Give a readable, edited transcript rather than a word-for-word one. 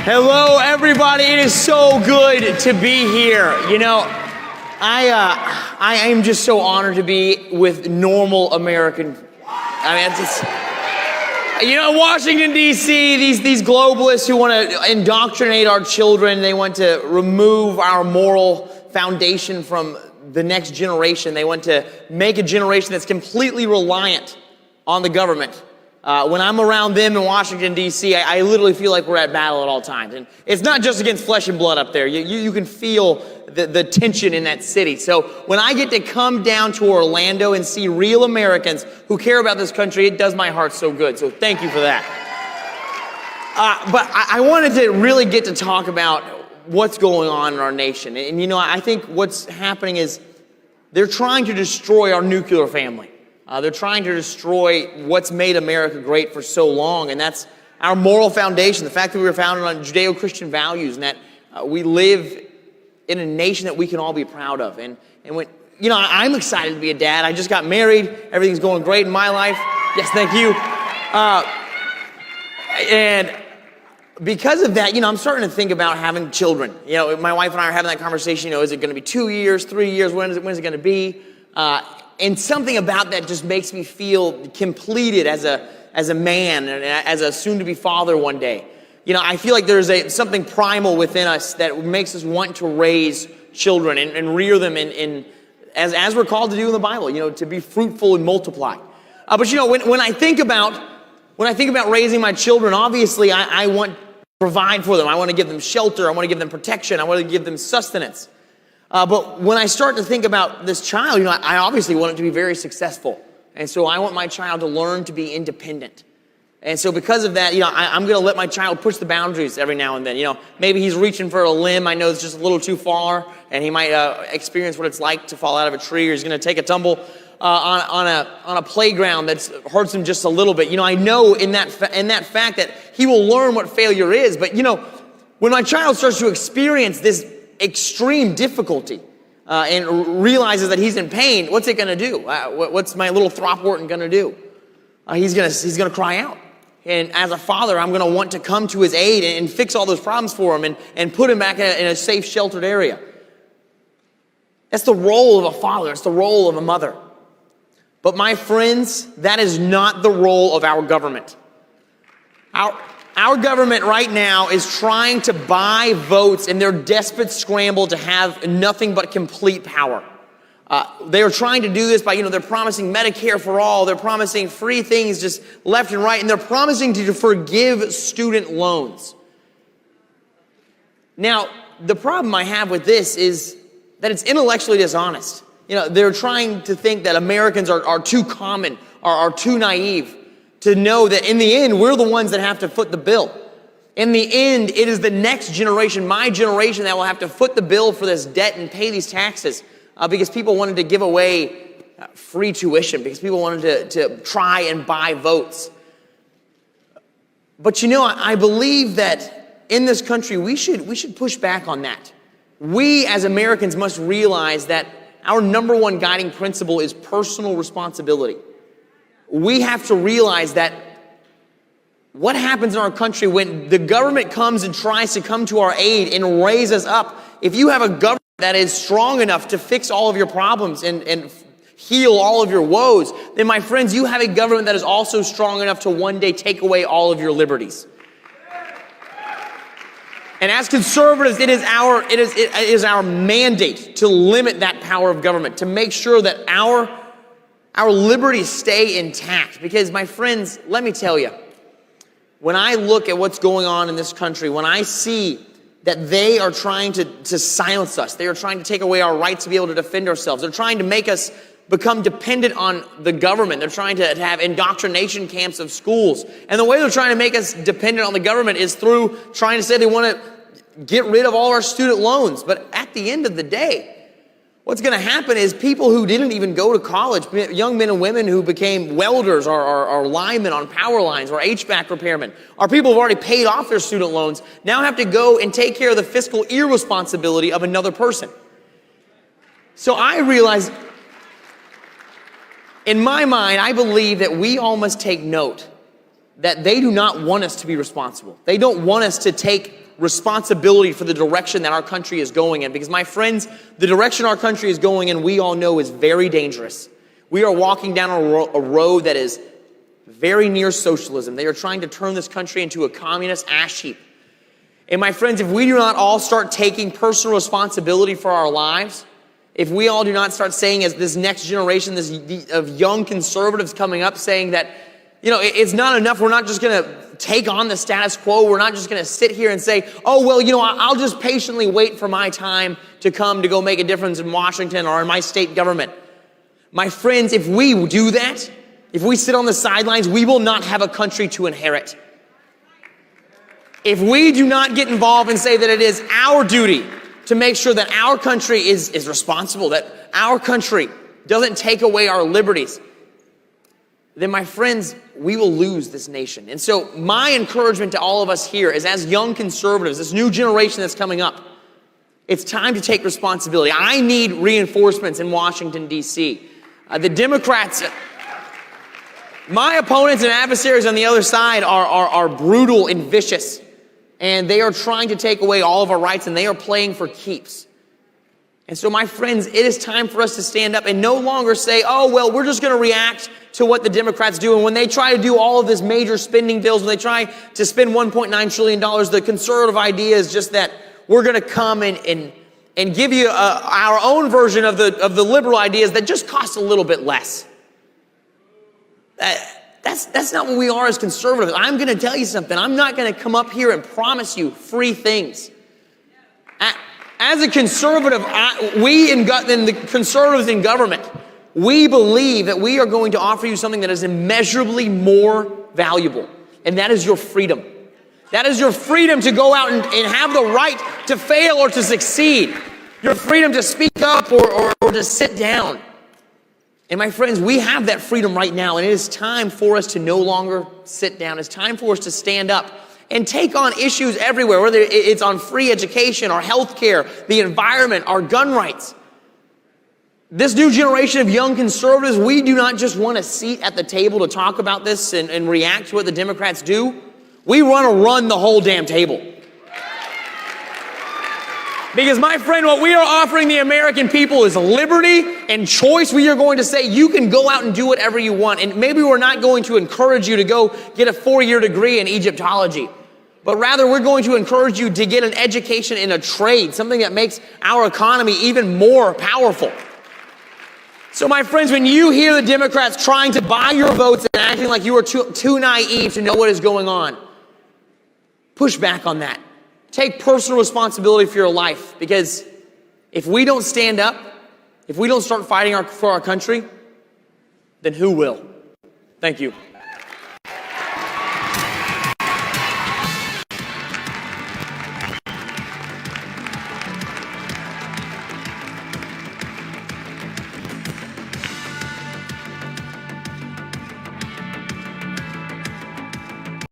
Hello, everybody. It is so good to be here. You know, I am just so honored to be with normal American. Washington, D.C., these globalists who want to indoctrinate our children, they want to remove our moral foundation from the next generation. They want to make a generation that's completely reliant on the government. When I'm around them in Washington, D.C., I literally feel like we're at battle at all times. And it's not just against flesh and blood up there. You can feel the tension in that city. So when I get to come down to Orlando and see real Americans who care about this country, it does my heart so good. So thank you for that. But I wanted to really get to talk about what's going on in our nation. And, you know, I think what's happening is they're trying to destroy our nuclear family. They're trying to destroy what's made America great for so long, and that's our moral foundation, the fact that we were founded on Judeo-Christian values, and that we live in a nation that we can all be proud of. And when, you know, I'm excited to be a dad. I just got married. Everything's going great in my life. Yes, thank you. And because of that, you know, I'm starting to think about having children. You know, my wife and I are having that conversation. You know, is it going to be 2 years, 3 years? When is it going to be? And something about that just makes me feel completed as a man and as a soon-to-be father one day. You know, I feel like there's something primal within us that makes us want to raise children and rear them as we're called to do in the Bible. You know, to be fruitful and multiply. But you know, when I think about raising my children, obviously I want to provide for them. I want to give them shelter. I want to give them protection. I want to give them sustenance. But when I start to think about this child, you know, I obviously want it to be very successful. And so I want my child to learn to be independent. And so because of that, you know, I'm going to let my child push the boundaries every now and then. You know, maybe he's reaching for a limb. I know it's just a little too far, and he might experience what it's like to fall out of a tree, or he's going to take a tumble on a playground that hurts him just a little bit. You know, I know in that fact that he will learn what failure is. But, you know, when my child starts to experience this extreme difficulty and realizes that he's in pain, what's it going to do? What's my little Throckmorton going to do? He's going to cry out. And as a father, I'm going to want to come to his aid and fix all those problems for him and put him back in a safe, sheltered area. That's the role of a father. It's the role of a mother. But my friends, that is not the role of our government. Our government right now is trying to buy votes in their desperate scramble to have nothing but complete power. They are trying to do this by, you know, they're promising Medicare for all. They're promising free things just left and right. And they're promising to forgive student loans. Now, the problem I have with this is that it's intellectually dishonest. You know, they're trying to think that Americans are too common, are too naive to know that in the end, we're the ones that have to foot the bill. In the end, it is the next generation, my generation, that will have to foot the bill for this debt and pay these taxes because people wanted to give away free tuition, because people wanted to try and buy votes. But you know, I believe that in this country, we should push back on that. We as Americans must realize that our number one guiding principle is personal responsibility. We have to realize that what happens in our country when the government comes and tries to come to our aid and raise us up, if you have a government that is strong enough to fix all of your problems and heal all of your woes, then my friends, you have a government that is also strong enough to one day take away all of your liberties. And as conservatives, it is our mandate to limit that power of government, to make sure that our liberties stay intact. Because, my friends, let me tell you, when I look at what's going on in this country, when I see that they are trying to silence us, they are trying to take away our rights to be able to defend ourselves, they're trying to make us become dependent on the government, they're trying to have indoctrination camps of schools, and the way they're trying to make us dependent on the government is through trying to say they want to get rid of all our student loans. But at the end of the day, what's going to happen is people who didn't even go to college, young men and women who became welders or linemen on power lines or HVAC repairmen, or people who've already paid off their student loans, now have to go and take care of the fiscal irresponsibility of another person. So I realize, in my mind, I believe that we all must take note that they do not want us to be responsible. They don't want us to take responsibility for the direction that our country is going in. Because my friends, the direction our country is going in, we all know is very dangerous. We are walking down a road that is very near socialism. They are trying to turn this country into a communist ash heap. And my friends, if we do not all start taking personal responsibility for our lives, if we all do not start saying, as this next generation of young conservatives coming up, saying that, it's not enough. We're not just going to take on the status quo. We're not just going to sit here and say, oh, well, I'll just patiently wait for my time to come to go make a difference in Washington or in my state government. My friends, if we do that, if we sit on the sidelines, we will not have a country to inherit. If we do not get involved and say that it is our duty to make sure that our country is responsible, that our country doesn't take away our liberties, then my friends, we will lose this nation. And so my encouragement to all of us here is, as young conservatives, this new generation that's coming up, it's time to take responsibility. I need reinforcements in Washington, D.C. The Democrats, my opponents and adversaries on the other side are brutal and vicious. And they are trying to take away all of our rights, and they are playing for keeps. And so, my friends, it is time for us to stand up and no longer say, oh, well, we're just going to react to what the Democrats do. And when they try to do all of this major spending bills, when they try to spend $1.9 trillion, the conservative idea is just that we're going to come and give you our own version of the liberal ideas that just cost a little bit less. That's not what we are as conservatives. I'm going to tell you something. I'm not going to come up here and promise you free things. As a conservative, the conservatives in government, we believe that we are going to offer you something that is immeasurably more valuable, and that is your freedom. That is your freedom to go out and have the right to fail or to succeed. Your freedom to speak up or to sit down. And my friends, we have that freedom right now, and it is time for us to no longer sit down. It's time for us to stand up and take on issues everywhere, whether it's on free education, our health care, the environment, our gun rights. This new generation of young conservatives, we do not just want a seat at the table to talk about this and react to what the Democrats do. We want to run the whole damn table. Because, my friend, what we are offering the American people is liberty and choice. We are going to say you can go out and do whatever you want. And maybe we're not going to encourage you to go get a 4-year degree in Egyptology. But rather, we're going to encourage you to get an education in a trade, something that makes our economy even more powerful. So, my friends, when you hear the Democrats trying to buy your votes and acting like you are too naive to know what is going on, push back on that. Take personal responsibility for your life, because if we don't stand up, if we don't start fighting for our country, then who will? Thank you.